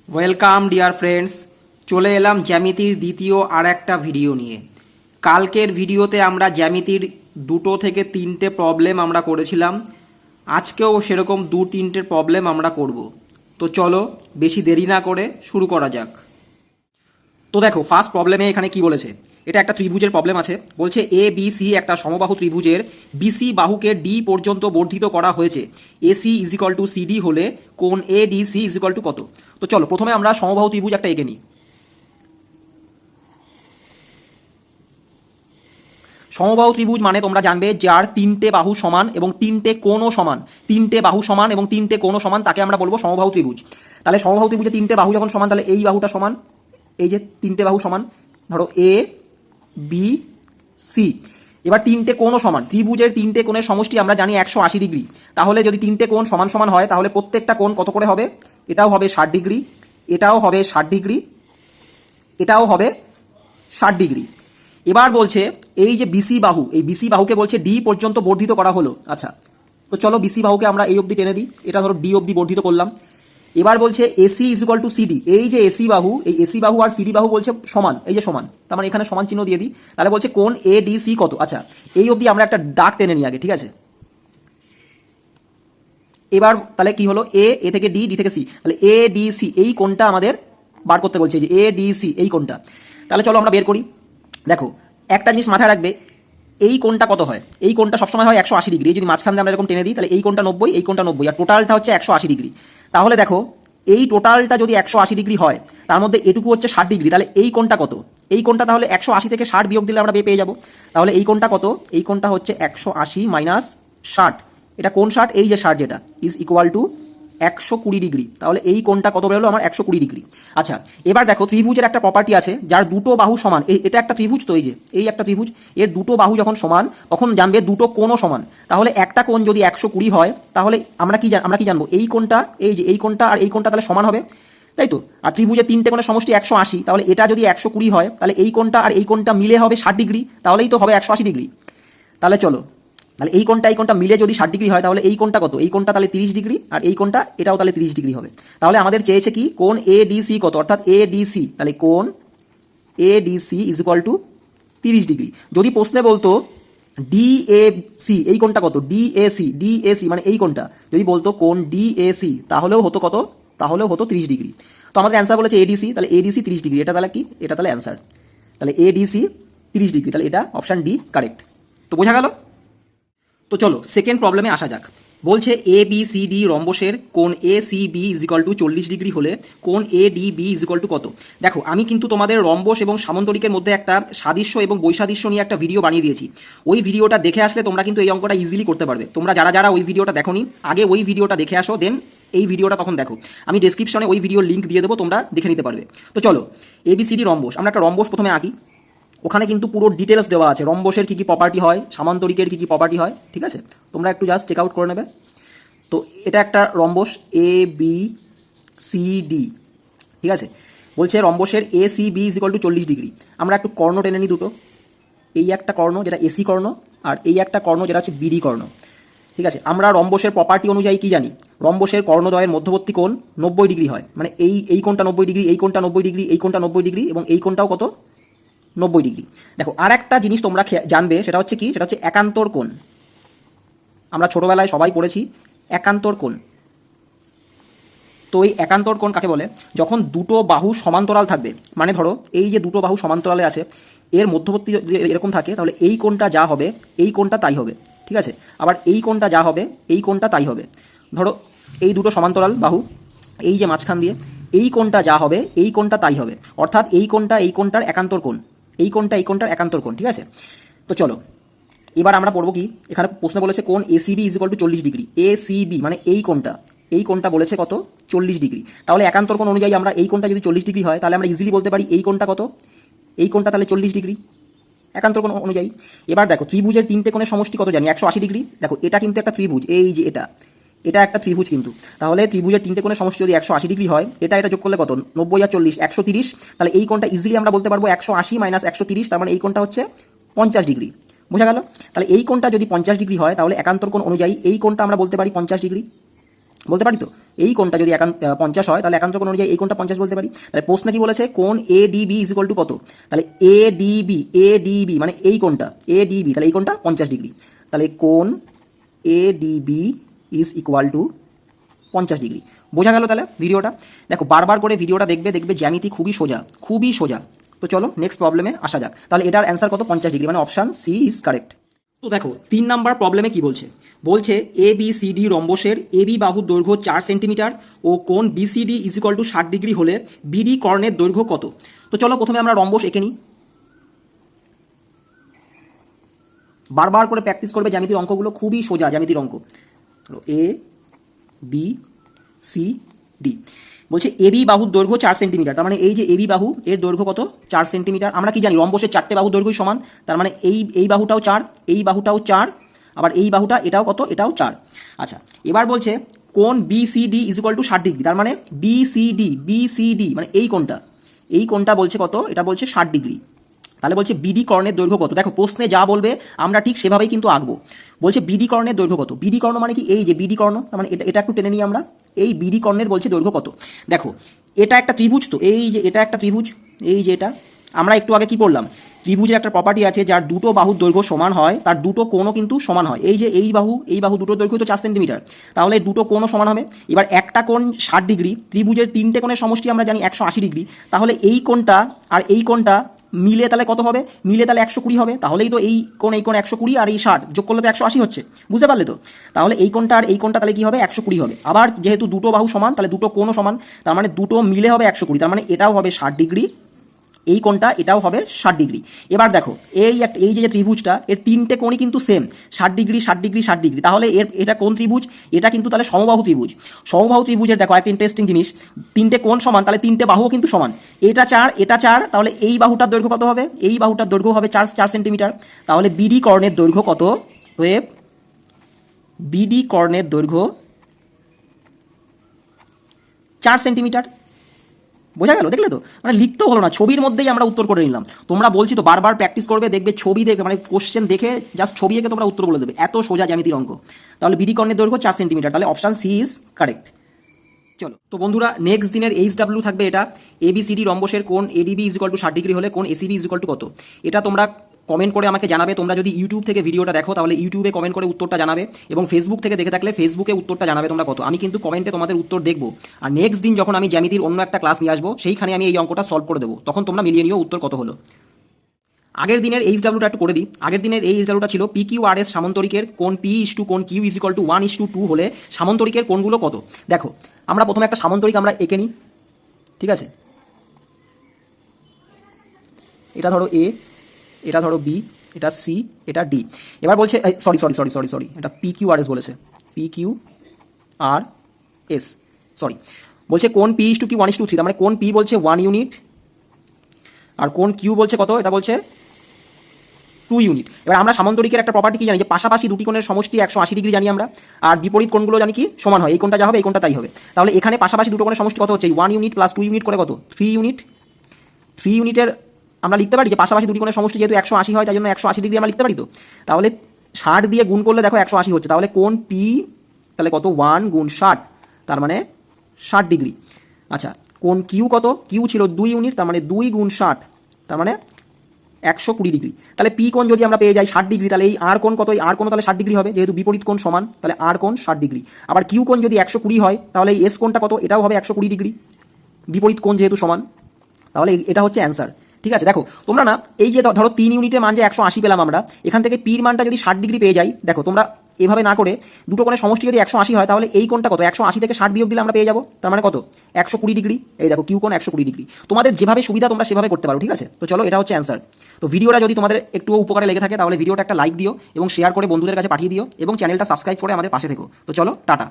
Welcome dear friends, চলে এলাম জ্যামিতির দ্বিতীয় আর একটা ভিডিও নিয়ে। কালকের ভিডিওতে আমরা জ্যামিতির 2 থেকে 3টে প্রবলেম আমরা করেছিলাম। আজকেও সেরকম 2-3টে প্রবলেম আমরা করব। তো চলো বেশি দেরি না করে শুরু করা যাক। তো দেখো, ফার্স্ট প্রবলেমে এখানে কি বলেছে, এটা একটা ত্রিভুজের প্রবলেম আছে। বলছে এ বি সি একটা সমবাহু ত্রিভুজের বিসি বাহুকে ডি পর্যন্ত বর্ধিত করা হয়েছে। AC is equal to CD হলে কোণ A D C is equal to কত? তো চলো প্রথমে আমরা সমবাহু ত্রিভুজ একটা এঁকে নিই। সমবাহু ত্রিভুজ মানে তোমরা জানবে যার 3টে বাহু সমান এবং 3টে কোণও সমান। 3টে বাহু সমান এবং 3টে কোণও সমান, তাকে আমরা বলবো সমবাহু ত্রিভুজ। তাহলে সমবাহু ত্রিভুজে 3টে বাহু যখন সমান, তাহলে এই বাহুটা সমান, এই যে 3টে বাহু সমান, ধরো এ বি সি। এবার 3টে কোণও সমান, ত্রিভুজের 3টে কোণের সমষ্টি আমরা জানি 180 ডিগ্রি। তাহলে যদি 3টে কোণ সমান সমান হয়, তাহলে প্রত্যেকটা কোণ কত করে হবে? এটাও হবে 60 ডিগ্রি, এটাও হবে 60 ডিগ্রি, এটাও হবে 60 ডিগ্রি। এবার বলছে এই যে বিসি বাহু, এই বিসি বাহুকে বলছে ডি পর্যন্ত বর্ধিত করা হলো। আচ্ছা, তো চলো বিসি বাহুকে আমরা এই অবধি টেনে দিই, এটা ধরো ডি অবধি বর্ধিত করলাম। এবার বলছে AC is equal to CD, এই যে এসি বাহু, এই এসি বাহু আর সিডি বাহু বলছে সমান, এই যে সমান, তার মানে এখানে সমান চিহ্ন দিয়ে দিই। তাহলে বলছে কোণ এ ডি সি কত? আচ্ছা, এই অবধি আমরা একটা দাগ টেনে নিই আগে, ঠিক আছে? এবার তাহলে কি হলো, এ থেকে ডি, ডি থেকে সি, তাহলে এ ডি সি এই কোণটা আমাদের বার করতে বলছে, যে এ ডি সি এই কোণটা। তাহলে চলো আমরা বের করি। দেখো, একটা জিনিস মাথায় রাখবে, এই কোণটা কত হয়? এই কোণটা সবসময় হয় 180 ডিগ্রি। যদি মাঝখান দিয়ে আমরা এরকম টেনে দিই, তাহলে এই কোণটা 90, এই কোণটা 90, আর টোটালটা হচ্ছে 180 ডিগ্রি। তাহলে দেখো, এই টোটালটা যদি 180 ডিগ্রি হয়, তার মধ্যে এটুকু হচ্ছে 60 ডিগ্রি, তাহলে এই কোণটা কত? এই কোণটা তাহলে 180 থেকে 60 বিয়োগ দিলে আমরা পেয়ে যাবো। তাহলে এই কোণটা কত? এই কোণটা হচ্ছে 180 মাইনাস 60। এটা কোণ 60, এই যে 60 যেটা ইজ ইকুয়াল টু 120 ডিগ্রি। তাহলে এই কোণটা কত বেরোলো আমার? 120 ডিগ্রি। আচ্ছা, এবার দেখো ত্রিভুজের একটা প্রপার্টি আছে, যার দুটো বাহু সমান। এটা একটা ত্রিভুজ, তো এই একটা ত্রিভুজ, এর দুটো বাহু যখন সমান, তখন জানবে দুটো কোণও সমান। তাহলে একটা কোণ যদি 120 হয়, তাহলে আমরা কি জানবো? এই কোণটা, এই যে এই কোণটা আর এই কোণটা তাহলে সমান হবে, তাই তো? আর ত্রিভুজের 3টে কোণের সমষ্টি 180, তাহলে এটা যদি 120 হয়, তাহলে এই কোণটা আর এই কোণটা মিলে হবে 60 ডিগ্রি, তাহলেই তো হবে 180 ডিগ্রি। তাহলে চলো, তাহলে এই কোণটা মিলে যদি 60 ডিগ্রি হয়, তাহলে এই কোণটা কত? এই কোণটা তাহলে 30 ডিগ্রি, আর এই কোণটা এটাও তাহলে 30 ডিগ্রি হবে। তাহলে আমাদের চেয়েছে কি, কোণ এ ডি সি কত, অর্থাৎ এ ডি সি। তাহলে কোণ A D C is equal to 30 degree. যদি প্রশ্নে বলতো ডি এ সি এই কোণটা কত, ডি এ সি মানে এই কোণটা যদি বলতো কোণ ডি এ সি, তাহলেও হতো কত? তাহলেও হতো 30 ডিগ্রি। তো আমাদের অ্যান্সার বলেছে এডিসি, তাহলে এডিসি 30 ডিগ্রি। এটা তাহলে কি? এটা তাহলে অ্যান্সার। তাহলে এডিসি 30 ডিগ্রি, তাহলে এটা অপশান ডি কারেক্ট। তো বোঝা গেল? তো চলো সেকেন্ড প্রবলেমে আসা যাক। বলছে এ বি সি ডি রম্বসের কোণ A C B is equal to 40 degree হলে কোণ A D B is equal to কত? দেখো, আমি কিন্তু তোমাদের রম্বস এবং সামন্তরিকের মধ্যে একটা সাদৃশ্য এবং বৈসাদৃশ্য নিয়ে একটা ভিডিও বানিয়ে দিয়েছি। ওই ভিডিওটা দেখে আসলে তোমরা কিন্তু এই অঙ্কটা ইজিলি করতে পারবে। তোমরা যারা যারা ওই ভিডিওটা দেখোনি, আগে ওই ভিডিওটা দেখে আসো, দেন এই ভিডিওটা তখন দেখো। আমি ডেসক্রিপশনে ওই ভিডিওর লিঙ্ক দিয়ে দেবো, তোমরা দেখে নিতে পারবে। তো চলো, এবিসিডি রম্বস, আমরা একটা রম্বস প্রথমে আঁকি। ওখানে কিন্তু পুরো ডিটেলস দেওয়া আছে, রম্বসের কী কী প্রপার্টি হয়, সামান্তরিকের কী কী প্রপার্টি হয়, ঠিক আছে? তোমরা একটু জাস্ট চেক আউট করে নেবে। তো এটা একটা rhombus A B C D, ঠিক আছে? বলছে রম্বসের A C B is equal to 40 degree. আমরা একটু কর্ণ টেনে নিই দুটো। এই একটা কর্ণ যেটা এসি কর্ণ, আর এই একটা কর্ণ যেটা হচ্ছে বিডি কর্ণ, ঠিক আছে? আমরা রম্বসের প্রপার্টি অনুযায়ী কি জানি? রম্বসের কর্ণদ্বয়ের মধ্যবর্তী কোণ 90 ডিগ্রি হয়, মানে এই কোণটা 90 ডিগ্রি, এই কোণটা 90 ডিগ্রি, এই কোণটা 90 ডিগ্রি, এবং এই কোণটাও কত? 90 ডিগ্রি। দেখো, আর একটা জিনিস তোমরা জানবে, সেটা হচ্ছে কি? সেটা হচ্ছে একান্তর কোণ। আমরা ছোটবেলায় সবাই পড়েছি একান্তর কোণ। তো এই একান্তর কোণ কাকে বলে? যখন দুটো বাহু সমান্তরাল থাকবে, মানে ধরো এই যে দুটো বাহু সমান্তরালে আছে, এর মধ্যবর্তী যদি এরকম থাকে, তাহলে এই কোণটা যা হবে এই কোণটা তাই হবে, ঠিক আছে? আবার এই কোণটা যা হবে এই কোণটা তাই হবে। ধরো এই দুটো সমান্তরাল বাহু, এই যে মাঝখান দিয়ে এই কোণটা যা হবে এই কোণটা তাই হবে, অর্থাৎ এই কোণটা এই কোণটার একান্তর কোণ, এই কোণটা এই কোণটার একান্তর কোণ, ঠিক আছে? তো চলো এবার আমরা পড়বো কি, এখানে প্রশ্ন বলেছে কোণ ACB is equal to 40 degree. ACB মানে এই কোণটা বলেছে কত? 40 ডিগ্রি। তাহলে একান্তর কোণ অনুযায়ী আমরা এই কোণটা যদি 40 ডিগ্রি হয়, তাহলে আমরা ইজিলি বলতে পারি এই কোণটা কত? এই কোণটা তাহলে 40 ডিগ্রি একান্তর কোণ অনুযায়ী। এবার দেখো, ত্রিভুজের 3টে কোণের সমষ্টি কত জানি? 180 ডিগ্রি। দেখো, এটা কিন্তু একটা ত্রিভুজ, এই যে এটা একটা ত্রিভুজ কিন্তু। তাহলে ত্রিভুজের 3টে কোণের সমষ্টি যদি 180 ডিগ্রি হয়, এটা যোগ করলে কত? 90 আর 40 130। তাহলে এই কোণটা ইজিলি আমরা বলতে পারবো 180 মাইনাস 130, তার মানে এই কোণটা হচ্ছে 50 ডিগ্রি। বোঝা গেল? তাহলে এই কোণটা যদি 50 ডিগ্রি হয়, তাহলে একান্তর কোণ অনুযায়ী এই কোণটা আমরা বলতে পারি 50 ডিগ্রি। বলতে পারি তো? এই কোণটা যদি 50 হয় তাহলে একান্ত কোণ অনুযায়ী এই কোণটা 50 বলতে পারি। তাহলে প্রশ্নে কি বলেছে, কোণ ADB ইজ ইকুয়াল টু কত? তাহলে ADB মানে এই কোণটা ADB, তাহলে এই কোণটা 50 ডিগ্রি। তাহলে কোণ ADB is equal two 50 degree. বোঝা গেল তাহলে ভিডিওটা? দেখো বারবার করে ভিডিওটা দেখবে জ্যামিতি খুবই সোজা। তো চলো নেক্সট প্রবলেমে আসা যাক। তাহলে এটার অ্যান্সার কত? 50 ডিগ্রি, মানে অপশান সি ইজ কারেক্ট। তো দেখো 3 নাম্বার প্রবলেমে কি বলছে, ABCD রম্বসের AB বাহুর দৈর্ঘ্য 4 সেন্টিমিটার ও কোণ BCD is equal two 60 degree হলে BD কর্ণের দৈর্ঘ্য কত? তো চলো প্রথমে আমরা রম্বস এঁকে নিই। বারবার করে প্র্যাকটিস করবে, জ্যামিতির অঙ্কগুলো খুবই সোজা জ্যামিতির অঙ্ক। ABCD বলছে AB বাহুর দৈর্ঘ্য 4 সেন্টিমিটার, তার মানে এই যে AB বাহু এর দৈর্ঘ্য কত? 4 সেন্টিমিটার। আমরা কি জানি রম্বসের 4টে বাহুর দৈর্ঘ্যই সমান, তার মানে এই বাহুটাও 4, এই বাহুটাও 4, আবার এই বাহুটা এটাও কত? এটাও 4। আচ্ছা, এবার বলছে কোণ BCD is equal two 60 degree, তার মানে BCD মানে এই কোণটা বলছে কত? এটা বলছে 60 ডিগ্রি। তাহলে বলছে BD কর্ণের দৈর্ঘ্য কত? দেখো প্রশ্নে যা বলবে আমরা ঠিক সেভাবেই কিন্তু আঁকবো। বলছে BD কর্ণের দৈর্ঘ্য কত? BD কর্ণ মানে কি? এই যে BD কর্ণ, তার মানে এটা একটু টেনে নিই আমরা। এই BD কর্ণের বলছে দৈর্ঘ্য কত। দেখো এটা একটা ত্রিভুজ, তো এই যে এটা একটা ত্রিভুজ, এই যে এটা আমরা একটু আগে কি পড়লাম, ত্রিভুজের একটা প্রপার্টি আছে, যার দুটো বাহুর দৈর্ঘ্য সমান হয় তার দুটো কোণও কিন্তু সমান হয়। এই যে এই বাহু দুটোর দৈর্ঘ্য তো 4 সেন্টিমিটার, তাহলে দুটো কোণও সমান হবে। এবার একটা কোণ 60 ডিগ্রি, ত্রিভুজের 3টে কোণের সমষ্টি আমরা জানি 180 ডিগ্রি, তাহলে এই কোণটা আর এই কোণটা মিলে তাহলে কত হবে? মিলে তাহলে 120 হবে। তাহলেই তো এই কোণ 120 আর এই 60 যোগ করলে তো 180 হচ্ছে, বুঝতে পারলে তো? তাহলে এই কোণটা আর এই কোণটা তাহলে কি হবে? 120 হবে। আবার যেহেতু দুটো বাহু সমান তাহলে দুটো কোণও সমান, তার মানে দুটো মিলে হবে 120, তার মানে এটাও হবে 60 ডিগ্রি, এই কোণটা এটাও হবে 60 ডিগ্রি। এবার দেখো এই যে ত্রিভুজটা এর 3টে কোণই কিন্তু সেম, 60 ডিগ্রি 60 ডিগ্রি 60 ডিগ্রি, তাহলে এটা কোন ত্রিভুজ? এটা কিন্তু তাহলে সমবাহু ত্রিভুজের দেখো একটা ইন্টারেস্টিং জিনিস, 3টে কোণ সমান তাহলে 3টে বাহুও কিন্তু সমান। এটা 4 এটা 4, তাহলে এই বাহুটার দৈর্ঘ্য কত হবে? এই বাহুটার দৈর্ঘ্য হবে 4 সেন্টিমিটার। তাহলে BD কর্ণের দৈর্ঘ্য কত? BD কর্ণের দৈর্ঘ্য 4 সেন্টিমিটার। বোঝা গেল? দেখলে তো? মানে লিখতেও হলো না, ছবির মধ্যেই আমরা উত্তর করে নিলাম। তোমরা বলছি তো বারবার প্র্যাকটিস করবে, দেখবে ছবি দেখে মানে কোশ্চেন দেখে জাস্ট ছবি এঁকে তোমরা উত্তর বলে দেবে, এত সোজা জ্যামিতির অঙ্ক। তাহলে BD কর্ণের দৈর্ঘ্য 4 সেন্টিমিটার, তাহলে অপশান সি ইজ কারেক্ট। চলো তো বন্ধুরা নেক্সট দিনের HW থাকবে এটা, ABCD রম্বসের কোণ ADB is equal two 60 degree হলে কোণ ACB ইজ ইকুয়াল টু কত? এটা তোমরা কমেন্ট করে আমাকে জানাবে। তোমরা যদি ইউটিউব থেকে ভিডিওটা দেখো তাহলে ইউটিউবে কমেন্ট করে উত্তরটা জানাবে, এবং ফেসবুক থেকে দেখে থাকলে ফেসবুকে উত্তরটা জানাবে তোমরা কত। আমি কিন্তু কমেন্টে তোমাদের উত্তর দেখবো, আর নেক্সট দিন যখন আমি জ্যামিতির অন্য একটা ক্লাস নিয়ে আসবো সেইখানে আমি এই অঙ্কটা সলভ করে দেবো, তখন তোমরা মিলিয়ে নিও উত্তর কত হলো। আগের দিনের HWটা একটু করে দিই। আগের দিনের এই HWটা ছিল PQRS সামান্তরিকের কোণ P ইস টু কোণ Q ইজ ইকুয়াল টু 1:2 হলে সামান্তরিকের কোণগুলো কত? দেখো আমরা প্রথমে একটা সামান্তরিক আমরা এঁকে নিই, ঠিক আছে? এটা ধরো A, এটা ধরো B, এটা C, এটা D। এবার বলছে সরি এটা PQRS বলেছে, PQRS সরি। বলছে কোণ P ইস টু কি 1:3, তার মানে কোণ P বলছে 1 ইউনিট আর কোণ Q বলছে কত? এটা বলছে 2 ইউনিট। এবার আমরা সামান্তরিকের একটা প্রপার্টি কি জানি, যে পাশাপাশি দুটি কোণের সমষ্টি 180 ডিগ্রি জানি আমরা, আর বিপরীত কোণগুলো জানি কি সমান হয়, এই কোণটা যা হবে এই কোণটা তাই হবে। তাহলে এখানে পাশাপাশি দুটো কোণের সমষ্টি কত হচ্ছে? 1 ইউনিট প্লাস 2 ইউনিট করে কত? 3 ইউনিট। 3 ইউনিটের আমরা লিখতে পারি যে পাশাপাশি দুটি কোণের সমষ্টি যেহেতু 180 হয় তাই জন্য 180 ডিগ্রি আমরা লিখতে পারি। তো তাহলে 60 দিয়ে গুণ করলে দেখো 180 হচ্ছে, তাহলে কোণ P তাহলে কত? 1 গুণ 60, তার মানে 60 ডিগ্রি। আচ্ছা কোণ Q কত? Q ছিল 2 ইউনিট, তার মানে 2 গুণ 60, তার মানে 120 ডিগ্রি। তাহলে P কোণ যদি আমরা পেয়ে যাই 60 ডিগ্রি, তাহলে এই আর কোণ কত? এই আর কোণ তাহলে 60 ডিগ্রি হবে, যেহেতু বিপরীত কোণ সমান, তাহলে আর কোণ 60 ডিগ্রি। আবার Q কোণ যদি 120 হয় তাহলে এই S কোণটা কত? এটাও হবে 120 ডিগ্রি, বিপরীত কোণ যেহেতু সমান। তাহলে এটা হচ্ছে অ্যান্সার, ঠিক আছে? দেখো তোমরা না এই যে ধরো 3 ইউনিটের মান যে 180 পেলাম আমরা, এখান থেকে P এর মানটা যদি 60 ডিগ্রি পেয়ে যাই, দেখো তোমরা এভাবে না করে দুটো কোণের সমষ্টি যদি 180 হয় তাহলে এই কোণটা কত? 180 থেকে 60 বিয়োগ দিলে আমরা পেয়ে যাবো, তার মানে কত? 120 ডিগ্রি। এই দেখো Q কোণ 120 ডিগ্রি। তোমাদের যেভাবে সুবিধা তোমরা সেভাবে করতে পারো, ঠিক আছে? তো চলো এটা হচ্ছে অ্যান্সার। তো ভিডিওটা যদি তোমাদের একটু উপকারে লেগে থাকে তাহলে ভিডিওটা একটা লাইক দিও এবং শেয়ার করে বন্ধুদের কাছে পাঠিয়ে দিও, এবং চ্যানেলটা সাবস্ক্রাইব করে আমাদের পাশে থেকো। তো চলো টাটা।